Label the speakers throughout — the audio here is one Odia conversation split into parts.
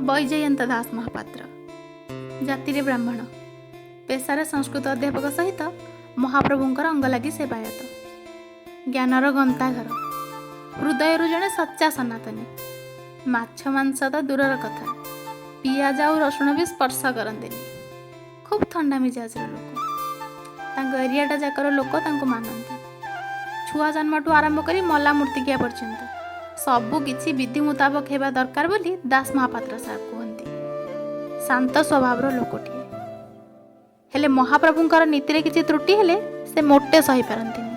Speaker 1: ବୈଜୟନ୍ତ ଦାସ ମହାପାତ୍ର, ଜାତିରେ ବ୍ରାହ୍ମଣ, ପେଶାରେ ସଂସ୍କୃତ ଅଧ୍ୟାପକ ସହିତ ମହାପ୍ରଭୁଙ୍କର ଅଙ୍ଗ ଲାଗି ସେବାୟତ, ଜ୍ଞାନର ଗନ୍ତାଘର, ହୃଦୟରୁ ଜଣେ ସଚ୍ଚା ସନାତନୀ। ମାଛ ମାଂସ ତ ଦୂରର କଥା, ପିଆଜ ଆଉ ରସୁଣ ବି ସ୍ପର୍ଶ କରନ୍ତିନି। ଖୁବ୍ ଥଣ୍ଡା ମିଜାଜର ଲୋକ। ତାଙ୍କ ଏରିଆଟା ଯାକର ଲୋକ ତାଙ୍କୁ ମାନନ୍ତି। ଛୁଆ ଜନ୍ମଠୁ ଆରମ୍ଭ କରି ମଲା ମୂର୍ତ୍ତିକିଆ ପର୍ଯ୍ୟନ୍ତ ସବୁ କିଛି ବିଧି ମୁତାବକ ହେବା ଦରକାର ବୋଲି ଦାସ ମହାପାତ୍ର ସାର୍ କୁହନ୍ତି। ଶାନ୍ତ ସ୍ୱଭାବର ଲୋକଟିଏ, ହେଲେ ମହାପ୍ରଭୁଙ୍କର ନୀତିରେ କିଛି ତ୍ରୁଟି ହେଲେ ସେ ମୋଟେ ସହିପାରନ୍ତିନି।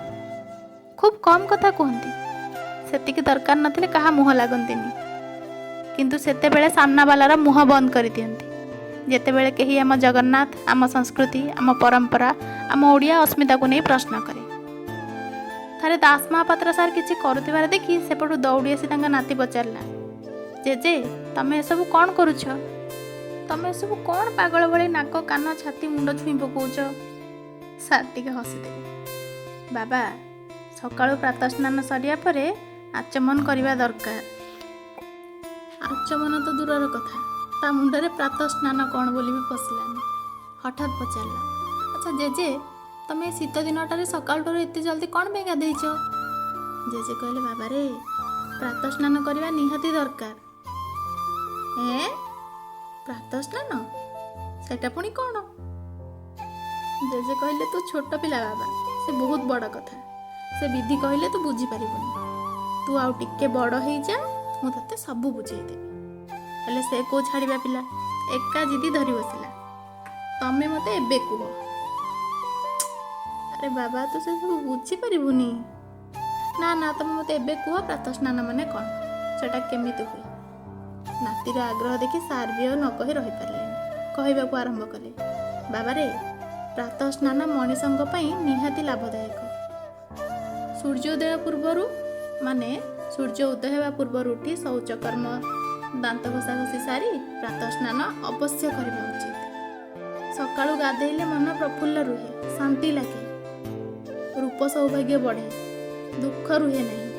Speaker 1: ଖୁବ୍ କମ୍ କଥା କୁହନ୍ତି, ସେତିକି ଦରକାର ନଥିଲେ କାହା ମୁହଁ ଲାଗନ୍ତିନି। କିନ୍ତୁ ସେତେବେଳେ ସାମ୍ନାବାଲାର ମୁହଁ ବନ୍ଦ କରିଦିଅନ୍ତି ଯେତେବେଳେ କେହି ଆମ ଜଗନ୍ନାଥ, ଆମ ସଂସ୍କୃତି, ଆମ ପରମ୍ପରା, ଆମ ଓଡ଼ିଆ ଅସ୍ମିତାକୁ ନେଇ ପ୍ରଶ୍ନ କରେ। ଥରେ ଦାସ ମହାପାତ୍ର ସାର୍ କିଛି କରୁଥିବାର ଦେଖି ସେପଟୁ ଦୌଡ଼ି ଆସି ତାଙ୍କ ନାତି ପଚାରିଲା, ଜେଜେ ତମେ ଏସବୁ କ'ଣ କରୁଛ? ତମେ ଏସବୁ କ'ଣ ପାଗଳ ଭଳି ନାକ, କାନ, ଛାତି, ମୁଣ୍ଡ ଛୁଇଁ ପକାଉଛ? ସାର୍ ଟିକେ ହସିଦେଲେ। ବାବା, ସକାଳୁ ପ୍ରାତଃ ସ୍ନାନ ସରିବା ପରେ ଆଚମନ କରିବା ଦରକାର। ଆଚମନ ତ ଦୂରର କଥା, ତା ମୁଣ୍ଡରେ ପ୍ରାତଃ ସ୍ନାନ କ'ଣ ବୋଲି ବି ପଶିଲାନି। ହଠାତ୍ ପଚାରିଲା, ଆଚ୍ଛା ଜେଜେ, ତମେ ଏ ଶୀତ ଦିନଟାରେ ସକାଳଠାରୁ ଏତେ ଜଲ୍ଦି କ'ଣ ପାଇଁ ଗାଧେଇଛ? ଜେଜେ କହିଲେ, ବାବାରେ ପ୍ରାତଃ ସ୍ନାନ କରିବା ନିହାତି ଦରକାର। ପ୍ରାତଃ ସ୍ନାନ? ସେଟା ପୁଣି କ'ଣ? ଜେଜେ କହିଲେ, ତୁ ଛୋଟ ପିଲା ବାବା, ସେ ବହୁତ ବଡ଼ କଥା। ସେ ବିଧି କହିଲେ ତୁ ବୁଝିପାରିବୁନି। ତୁ ଆଉ ଟିକେ ବଡ଼ ହେଇଯା, ମୁଁ ତତେ ସବୁ ବୁଝେଇଦେବି। ହେଲେ ସେ କୋଉ ଛାଡ଼ିବା ପିଲା, ଏକା ଜିଦି ଧରି ବସିଲା। ତମେ ମୋତେ ଏବେ କୁହ। ଆରେ ବାବା, ତୁ ସେ ସବୁ ବୁଝିପାରିବୁନି। ନା ନା, ତମେ ମୋତେ ଏବେ କୁହ ପ୍ରାତଃ ସ୍ନାନ ମାନେ କ'ଣ, ସେଟା କେମିତି ହୁଏ? ନାତିର ଆଗ୍ରହ ଦେଖି ସାର୍ ବି ଆଉ ନ କହି ରହିପାରିଲେନି। କହିବାକୁ ଆରମ୍ଭ କଲେ, ବାବାରେ ପ୍ରାତଃ ସ୍ନାନ ମଣିଷଙ୍କ ପାଇଁ ନିହାତି ଲାଭଦାୟକ। ସୂର୍ଯ୍ୟୋଦୟ ପୂର୍ବରୁ ମାନେ ସୂର୍ଯ୍ୟ ଉଦୟ ହେବା ପୂର୍ବରୁ ଉଠି ଶୌଚକର୍ମ, ଦାନ୍ତ ଘଷାଘଷି ସାରି ପ୍ରାତଃ ସ୍ନାନ ଅବଶ୍ୟ କରିବା ଉଚିତ। ସକାଳୁ ଗାଧେଇଲେ ମନ ପ୍ରଫୁଲ୍ଲ ରୁହେ, ଶାନ୍ତି ଲାଗେ, ରୂପ ସୌଭାଗ୍ୟ ବଢ଼େ, ଦୁଃଖ ରୁହେ ନାହିଁ,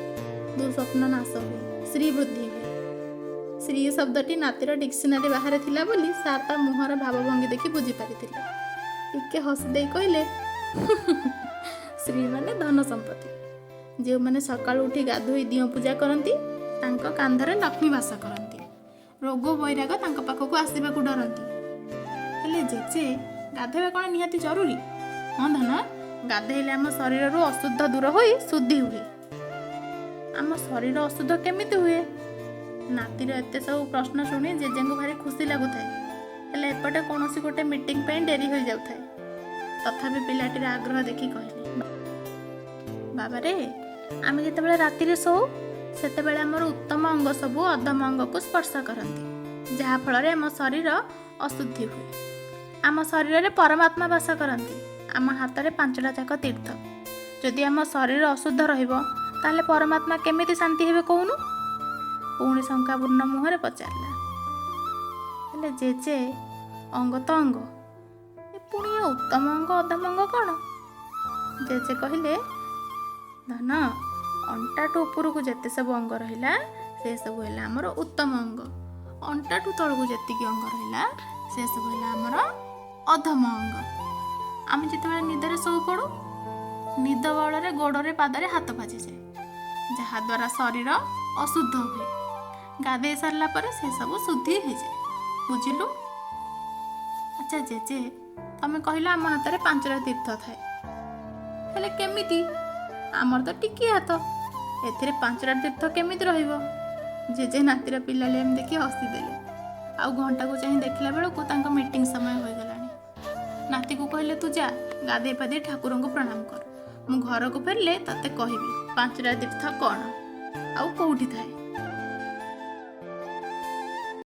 Speaker 1: ଦୁଃସ୍ୱପ୍ନ ନାଶ ହୁଏ, ଶ୍ରୀ ବୃଦ୍ଧି ହୁଏ। ଶ୍ରୀ ଶବ୍ଦଟି ନାତିର ଡିକ୍ସନାରୀ ବାହାରେ ଥିଲା ବୋଲି ସାର୍ ତା ମୁହଁର ଭାବଭଙ୍ଗୀ ଦେଖି ବୁଝିପାରିଥିଲେ। ଟିକେ ହସି ଦେଇ କହିଲେ, ଶ୍ରୀ ମାନେ ଧନ ସମ୍ପତ୍ତି। ଯେଉଁମାନେ ସକାଳୁ ଉଠି ଗାଧୋଇ ଦିଅଁ ପୂଜା କରନ୍ତି ତାଙ୍କ କାନ୍ଧରେ ଲକ୍ଷ୍ମୀ ବାସ କରନ୍ତି। ରୋଗ ବୈରାଗ ତାଙ୍କ ପାଖକୁ ଆସିବାକୁ ଡରନ୍ତି। ହେଲେ ଜେଜେ, ଗାଧୋଇବା କ'ଣ ନିହାତି ଜରୁରୀ? ହଁ ଧନ, ଗାଧୋଇଲେ ଆମ ଶରୀରରୁ ଅଶୁଦ୍ଧ ଦୂର ହୋଇ ଶୁଦ୍ଧି ହୁଏ। ଆମ ଶରୀର ଅଶୁଦ୍ଧ କେମିତି ହୁଏ? ନାତିର ଏତେ ସବୁ ପ୍ରଶ୍ନ ଶୁଣି ଜେଜେଙ୍କୁ ଭାରି ଖୁସି ଲାଗୁଥାଏ। ହେଲେ ଏପଟେ କୌଣସି ଗୋଟେ ମିଟିଂ ପାଇଁ ଡେରି ହୋଇଯାଉଥାଏ। ତଥାପି ପିଲାଟିର ଆଗ୍ରହ ଦେଖି କହିଲେ, ବାବାରେ ଆମେ ଯେତେବେଳେ ରାତିରେ ଶୋଉ ସେତେବେଳେ ଆମର ଉତ୍ତମ ଅଙ୍ଗ ସବୁ ଅଧମ ଅଙ୍ଗକୁ ସ୍ପର୍ଶ କରନ୍ତି, ଯାହାଫଳରେ ଆମ ଶରୀର ଅଶୁଦ୍ଧି ହୁଏ। ଆମ ଶରୀରରେ ପରମାତ୍ମା ବାସ କରନ୍ତି। ଆମ ହାତରେ 5ଟା ଯାକ ତୀର୍ଥ। ଯଦି ଆମ ଶରୀର ଅଶୁଦ୍ଧ ରହିବ ତାହେଲେ ପରମାତ୍ମା କେମିତି ଶାନ୍ତି ହେବେ କହୁନୁ? ପୁଣି ଶଙ୍କାପୂର୍ଣ୍ଣ ମୁହଁରେ ପଚାରିଲା, ହେଲେ ଜେଜେ ଅଙ୍ଗ ତ ଅଙ୍ଗ, ପୁଣି ଉତ୍ତମ ଅଙ୍ଗ ଅଧମ ଅଙ୍ଗ କ'ଣ? ଜେଜେ କହିଲେ, ଧନ, ଅଣ୍ଟାଠୁ ଉପରକୁ ଯେତେ ସବୁ ଅଙ୍ଗ ରହିଲା ସେ ସବୁ ହେଲା ଆମର ଉତ୍ତମ ଅଙ୍ଗ। ଅଣ୍ଟାଠୁ ତଳକୁ ଯେତିକି ଅଙ୍ଗ ରହିଲା ସେ ସବୁ ହେଲା ଆମର ଅଧମ ଅଙ୍ଗ। ଆମେ ଯେତେବେଳେ ନିଦରେ ଶୋଇପଡ଼ୁ, ନିଦ ବଳରେ ଗୋଡ଼ରେ ପାଦରେ ହାତ ବାଜିଯାଏ, ଯାହାଦ୍ୱାରା ଶରୀର ଅଶୁଦ୍ଧ ହୁଏ। ଗାଧେଇ ସାରିଲା ପରେ ସେ ସବୁ ଶୁଦ୍ଧି ହେଇଯାଏ। ବୁଝିଲୁ? ଆଚ୍ଛା ଜେଜେ, ତମେ କହିଲ ଆମ ହାତରେ 5ଟା ତୀର୍ଥ ଥାଏ, ହେଲେ କେମିତି? ଆମର ତ ଟିକିଏ ହାତ, ଏଥିରେ 5ଟା ତୀର୍ଥ କେମିତି ରହିବ? ଜେଜେ ନାତିର ପିଲାଳିଆମି ଦେଖି ହସିଦେଲେ। ଆଉ ଘଣ୍ଟାକୁ ଚାହିଁ ଦେଖିଲା ବେଳକୁ ତାଙ୍କ ମିଟିଂ ସମୟ ହୋଇଗଲାଣି। ନାତିକୁ କହିଲେ, ତୁ ଯା ଗାଧେଇ ପାଧେଇ ଠାକୁରଙ୍କୁ ପ୍ରଣାମ କର। ମୁଁ ଘରକୁ ଫେରିଲେ ତତେ କହିବି 5ଟା ତୀର୍ଥ କ'ଣ ଆଉ କେଉଁଠି ଥାଏ।